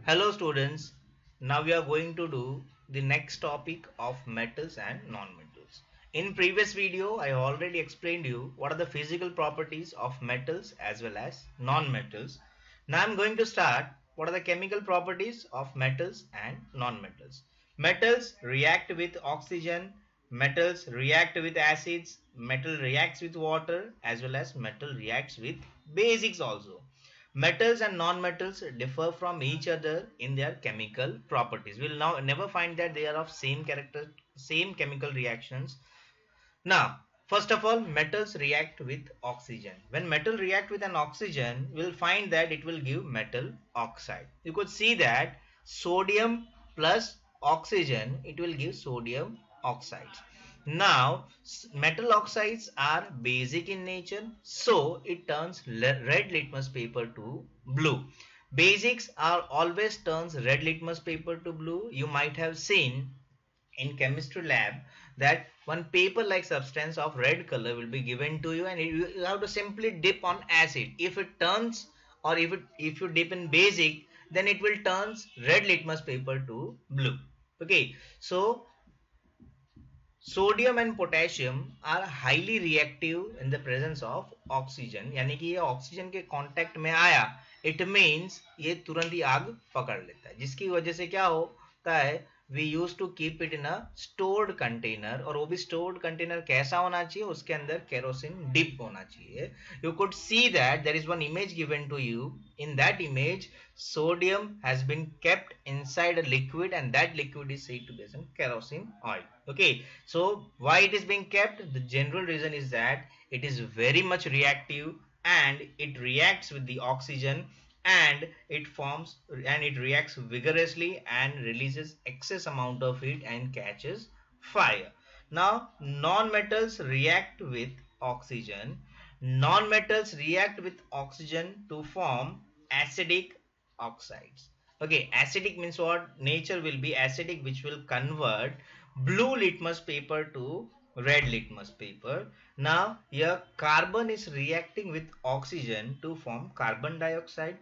Hello students, now we are going to do the next topic of metals and non-metals. In previous video, I already explained you what are the physical properties of metals as well as non-metals. Now I'm going to start what are the chemical properties of metals and non-metals. Metals react with oxygen, metals react with acids, metal reacts with water as well as metal reacts with basics also. Metals and non-metals differ from each other in their chemical properties. We'll now never find that they are of same character, same chemical reactions. Now, first of all, metals react with oxygen. When metal react with an oxygen, we'll find that it will give metal oxide. You could see that sodium plus oxygen, it will give sodium oxides. Now, metal oxides are basic in nature, so it turns red litmus paper to blue. Basics are always turns red litmus paper to blue. You might have seen in chemistry lab that one paper like substance of red color will be given to you, and you have to simply dip on acid. If it turns, or if you dip in basic, then it will turns red litmus paper to blue. Okay, so sodium and potassium are highly reactive in the presence of oxygen, यानी कि ये oxygen के contact में आया, it means ये तुरंत ही आग पकड़ लेता है, जिसकी वजह से क्या होता है, we use to keep it in a stored container, और वो भी स्टोर्ड कंटेनर कैसा होना चाहिए, उसके अंदर केरोसिन डिप होना चाहिए. You could see that there is one image given to you. In that image, sodium has been kept inside a liquid, and that liquid is said to be some kerosene oil. Okay, so why it is being kept? The general reason is that it is very much reactive, and it reacts with the oxygen, and it forms and it reacts vigorously and releases excess amount of heat and catches fire. Now, non-metals react with oxygen. Non-metals react with oxygen to form acidic oxides. Okay, acidic means what? Nature will be acidic, which will convert blue litmus paper to red litmus paper. Now here carbon is reacting with oxygen to form carbon dioxide.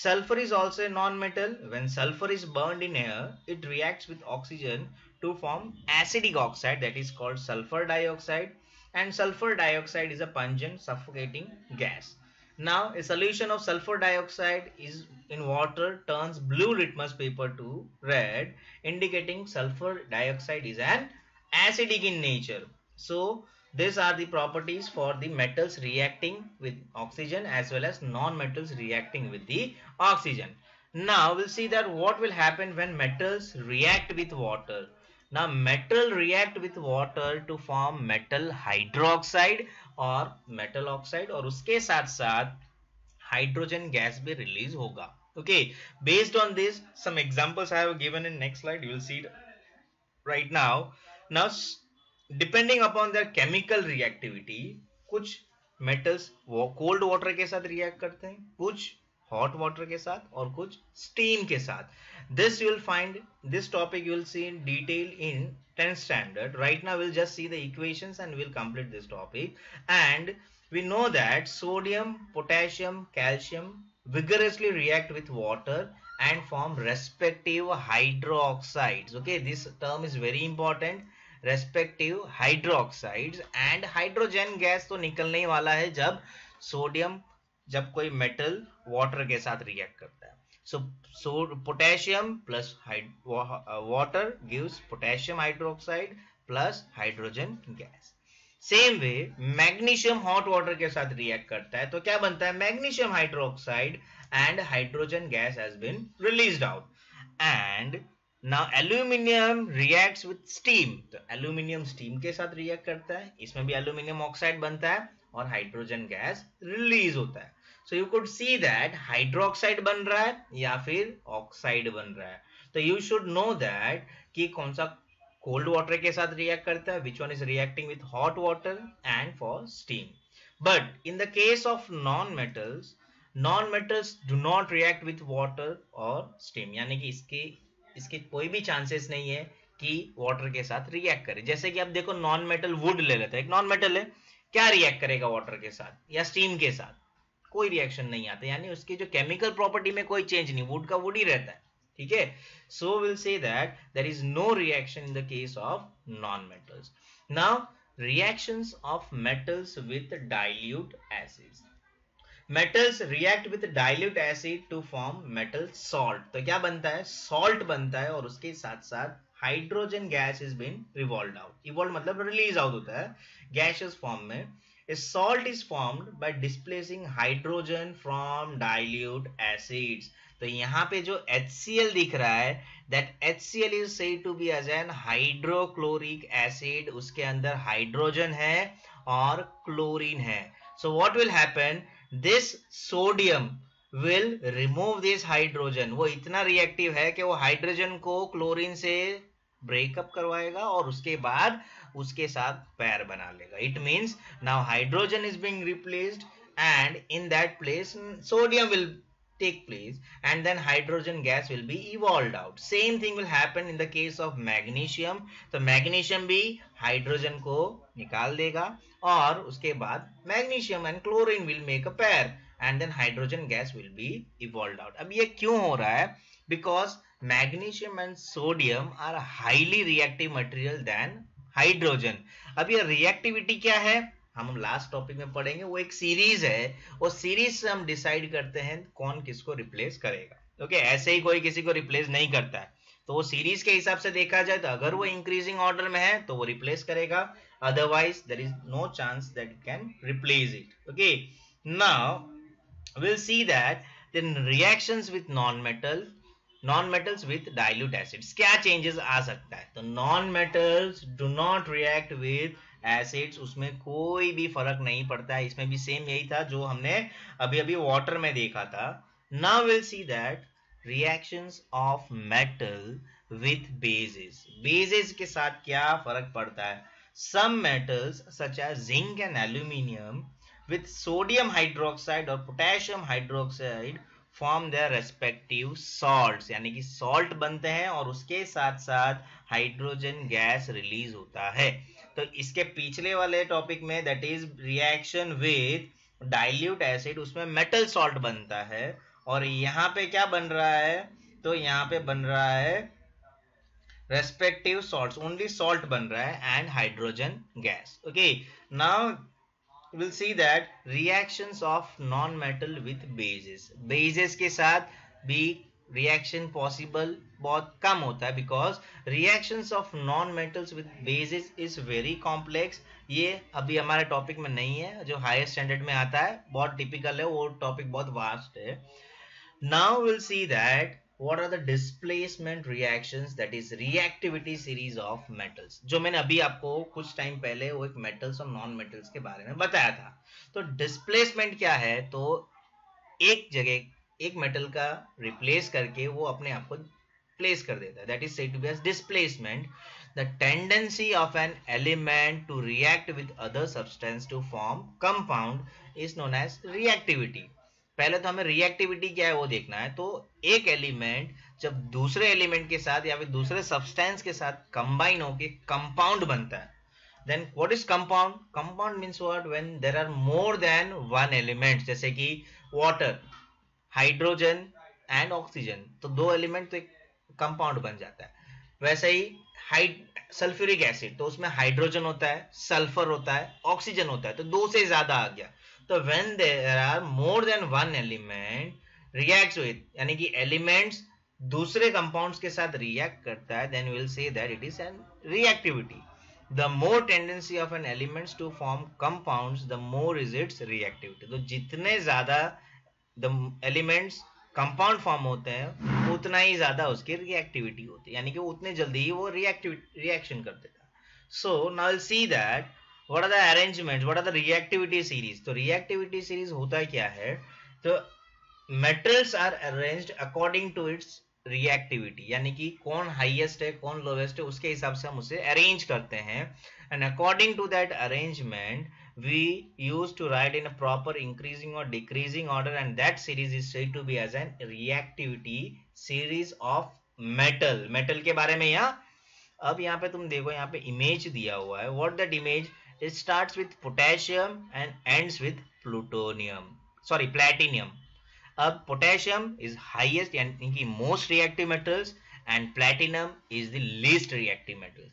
Sulfur is also a non-metal. When sulfur is burned in air, it reacts with oxygen to form acidic oxide, that is called sulfur dioxide, and sulfur dioxide is a pungent suffocating gas. Now a solution of sulfur dioxide is in water turns blue litmus paper to red, indicating sulfur dioxide is an acidic in nature. So these are the properties for the metals reacting with oxygen as well as non-metals reacting with the oxygen. Now we'll see that what will happen when metals react with water. Now metal react with water to form metal hydroxide और metal oxide, और उसके साथ साथ hydrogen gas भी release होगा. Okay, based on this, some examples I have given in next slide. You will see it right now. Now, depending upon their chemical reactivity, कुछ metals cold water के साथ react करते हैं, कुछ hot water के साथ, और कुछ steam के साथ. This you will find, this topic you will see in detail in 10th standard. Right now we'll just see the equations and we'll complete this topic. And we know that sodium, potassium, calcium vigorously react with water and form respective hydroxides. Okay, this term is very important, respective hydroxides. And hydrogen gas तो निकलने ही वाला है जब sodium, जब कोई metal water के साथ react करता है. So potassium plus water gives potassium hydroxide plus hydrogen gas. Same way magnesium hot water के साथ रिएक्ट करता है, तो क्या बनता है, magnesium hydroxide, and hydrogen gas has been released out. And now aluminium reacts with steam, तो aluminium steam के साथ रिएक्ट करता है, इसमें भी एल्यूमिनियम ऑक्साइड बनता है और हाइड्रोजन गैस रिलीज होता है. So you could see that hydroxide बन रहा है या फिर ऑक्साइड बन रहा है. तो यू शुड नो दैट कि कौन सा कोल्ड वाटर के साथ रिएक्ट करता है, which one is reacting with hot water and for steam. But in the case of non metals, non metals do not react with water और steam, यानी कि इसके कोई भी चांसेस नहीं है कि वाटर के साथ रिएक्ट करे. जैसे कि आप देखो नॉन मेटल वुड ले लेते हैं, एक नॉन मेटल है, क्या रिएक्ट करेगा वाटर के साथ या स्टीम के साथ, कोई रिएक्शन नहीं आता, यानी उसकी जो केमिकल प्रॉपर्टी में कोई चेंज नहीं, वुड का वुड ही रहता है. ठीक है. So we'll say that there is no reaction in the case of non-metals. Now reactions of metals with dilute acids. Metals react with dilute acid to form metal salt. तो क्या बनता है, salt बनता है, और उसके साथ साथ hydrogen gas is been revolve out. Evolve मतलब रिलीज आउट होता है गैसियस फॉर्म में. A salt is formed by displacing hydrogen from dilute acids. तो यहाँ पे जो HCl दिख रहा है, that HCl is said to be as an hydrochloric acid. उसके अंदर हाइड्रोजन है और क्लोरीन है. So what will happen? This sodium will remove this hydrogen. वो इतना रिएक्टिव है कि वो हाइड्रोजन को क्लोरीन से ब्रेकअप करवाएगा और उसके बाद उसके साथ पैर बना लेगा. It means now hydrogen is being replaced and in that place sodium will take place, and then hydrogen gas will be evolved out. Same thing will happen in the case of magnesium. तो magnesium भी hydrogen को निकाल देगा और उसके बाद magnesium and chlorine will make a pair, and then hydrogen gas will be evolved out. अब ये क्यों हो रहा है? Because magnesium and sodium are highly reactive material than hydrogen. अब ये reactivity क्या है, हम लास्ट टॉपिक में पढ़ेंगे. वो एक सीरीज है, वो सीरीज से हम डिसाइड करते हैं कौन किसको रिप्लेस करेगा. ओके, ऐसे ही कोई किसी को रिप्लेस नहीं करता है. तो वो सीरीज के हिसाब से देखा जाए तो अगर वो इंक्रीजिंग ऑर्डर में है तो वो रिप्लेस करेगा, otherwise there is no chance that it can replace it. Okay, now we'll see that then reactions with non-metals with dilute acids, क्या चेंजेस आ सकता है. तो non-metals do not react with acids, उसमें कोई भी फर्क नहीं पड़ता है. इसमें भी सेम यही था जो हमने अभी अभी वाटर में देखा था. now we'll see that reactions of metal with bases के साथ क्या फर्क पड़ता है. some metals such as zinc and aluminium with sodium hydroxide or potassium hydroxide form their respective salts, यानी कि salt बनते हैं और उसके साथ साथ हाइड्रोजन गैस रिलीज होता है. तो इसके पिछले वाले टॉपिक में that is reaction with dilute acid, उसमें मेटल सॉल्ट बनता है, और यहाँ पे क्या बन रहा है, तो यहाँ पे बन रहा है रेस्पेक्टिव सॉल्ट्स, ओनली सॉल्ट बन रहा है and hydrogen gas. Okay, now we'll see that reactions of non-metal with bases के साथ भी reaction possible बहुत कम होता है, because reactions of non-metals with bases is very complex. ये अभी हमारे टॉपिक में नहीं है, जो हायर स्टैंडर्ड में आता है बहुत टिपिकल है, वो टॉपिक बहुत वास्ट है. now we'll see that what are the displacement reactions, that is reactivity series of metals, जो मैंने अभी आपको कुछ टाइम पहले वो एक मेटल्स और नॉन मेटल्स के बारे में बताया था. तो डिस्प्लेसमेंट क्या है, तो एक जगह एक मेटल का रिप्लेस करके वो अपने आप को प्लेस कर देता है, that is said to be as displacement. The tendency of an element to react with other substance to form compound is known as reactivity. पहले तो हमें रिएक्टिविटी क्या है वो देखना है. तो एक एलिमेंट जब दूसरे एलिमेंट के साथ या फिर दूसरे सब्सटेंस के साथ कंबाइन होके कंपाउंड बनता है, then what is compound. Compound means what, when there are more than one element, जैसे कि वाटर, हाइड्रोजन एंड ऑक्सीजन, तो दो एलिमेंट तो एक कंपाउंड बन जाता है. वैसे ही सल्फ्यूरिक एसिड, तो उसमें हाइड्रोजन होता है, सल्फर होता है, ऑक्सीजन होता है, तो दो से ज्यादा आ गया. तो when there are more than one element reacts with, यानी कि एलिमेंट्स दूसरे कंपाउंड्स के साथ रिएक्ट करता है, then we will say that it is an reactivity. The more tendency of an elements to form compounds, the more is its reactivity. तो जितने ज्यादा the elements कंपाउंड फॉर्म होते हैं उतना ही ज्यादा उसकी रिएक्टिविटी होती है, यानी कि उतने जल्दी ही वो रिएक्शन कर देता है. So now will see that what are the arrangements, what are the reactivity series. तो reactivity series होता है क्या है, तो metals are arranged according to its reactivity, यानी कि कौन हाईएस्ट है कौन लोवेस्ट है उसके हिसाब से हम उसे अरेंज करते हैं, and according to that arrangement we used to write in a proper increasing or decreasing order, and that series is said to be as an reactivity series of metal के बारे में. यहाँ अब यहाँ पे तुम देखो, यहाँ पे इमेज दिया हुआ है. what that image, it starts with potassium and ends with platinum. अब पोटेशियम इज हाईएस्ट यानी कि most reactive metals and platinum is the least reactive metals.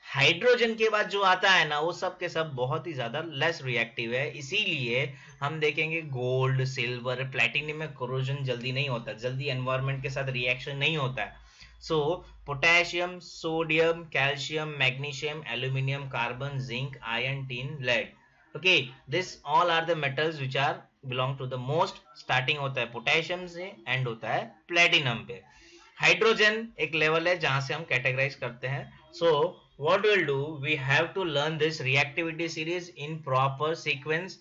Hydrogen के बाद जो आता है ना वो सब के सब बहुत ही ज्यादा लेस रिएक्टिव है, इसीलिए हम देखेंगे गोल्ड सिल्वर प्लेटिनम में कोरोजन जल्दी नहीं होता, जल्दी एनवायरनमेंट के साथ रिएक्शन नहीं होता है। So potassium sodium calcium magnesium aluminium carbon zinc iron tin lead, okay, this all are the metals which are belong to the most, starting होता है पोटेशियम से एंड होता है प्लेटिनम पे। हाइड्रोजन एक लेवल है जहां से हम कैटेगराइज करते हैं। सो what we'll do, we have to learn this reactivity series in proper sequence।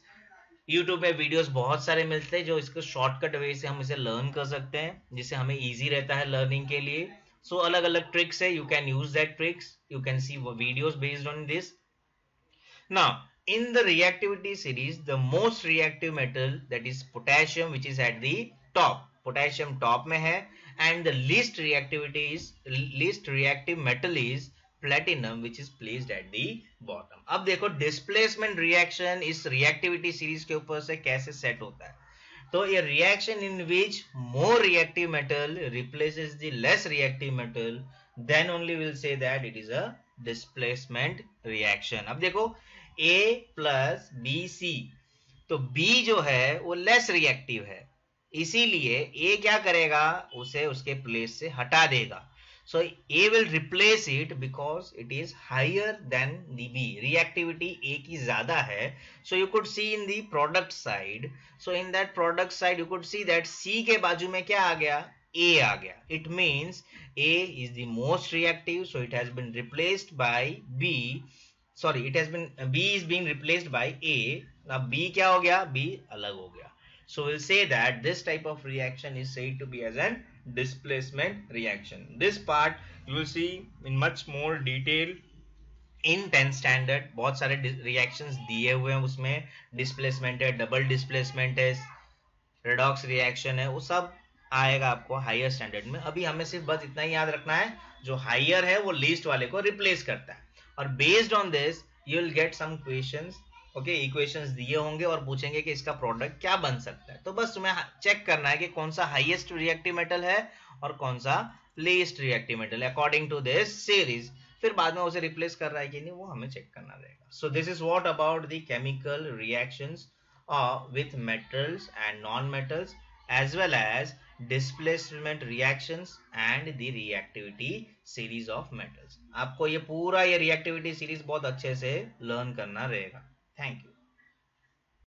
YouTube में वीडियोस बहुत सारे मिलते हैं जो इसको शॉर्टकट वे से हम इसे लर्न कर सकते हैं, जिससे हमें इजी रहता है लर्निंग के लिए। सो अलग अलग ट्रिक्स है, you can use that tricks, you can see videos based on this. Now, in the reactivity series, the most reactive metal, that is potassium, which is at the top. Potassium top में है, and the least reactive metal is platinum, which is placed at the bottom. अब देखो displacement reaction इस reactivity series के ऊपर से कैसे set होता है। तो a reaction in which more reactive metal replaces the less reactive metal, then only we'll say that it is a displacement reaction। अब देखो A प्लस बी सी, तो B जो है वो लेस रिएक्टिव है, इसीलिए A क्या करेगा, उसे उसके प्लेस से हटा देगा। So A will replace it because it is higher than the B. Reactivity A की ज़्यादा है. So you could see in the product side. So in that product side you could see that C के बाजू में क्या आ गया, A आ गया. It means A is the most reactive. So it has been replaced by B. Sorry, it has been B is being replaced by A. Now B क्या हो गया, B अलग हो गया. So we'll say that this type of reaction is said to be as an displacement reaction. This part you will see in much more detail in 10th standard। बहुत सारे reactions दिए हुए हैं उसमें, displacement है, double displacement है, redox reaction है, वो सब आएगा आपको हायर स्टैंडर्ड में। अभी हमें सिर्फ बस इतना ही याद रखना है, जो हायर है वो लीस्ट वाले को रिप्लेस करता है। और based on this you will get some questions, okay, equations दिए होंगे और पूछेंगे कि इसका प्रोडक्ट क्या बन सकता है। तो बस तुम्हें चेक करना है कि कौन सा हाईएस्ट रिएक्टिव मेटल है और कौन सा लीस्ट रिएक्टिव मेटल है अकॉर्डिंग टू दिस सीरीज। फिर बाद में उसे रिप्लेस कर रहा है कि नहीं वो हमें चेक करना रहेगा। So this is what about the chemical reactions with metals and non-metals, as well as displacement reactions and the reactivity series of metals। आपको ये पूरा ये reactivity series बहुत अच्छे से लर्न करना रहेगा। Thank you.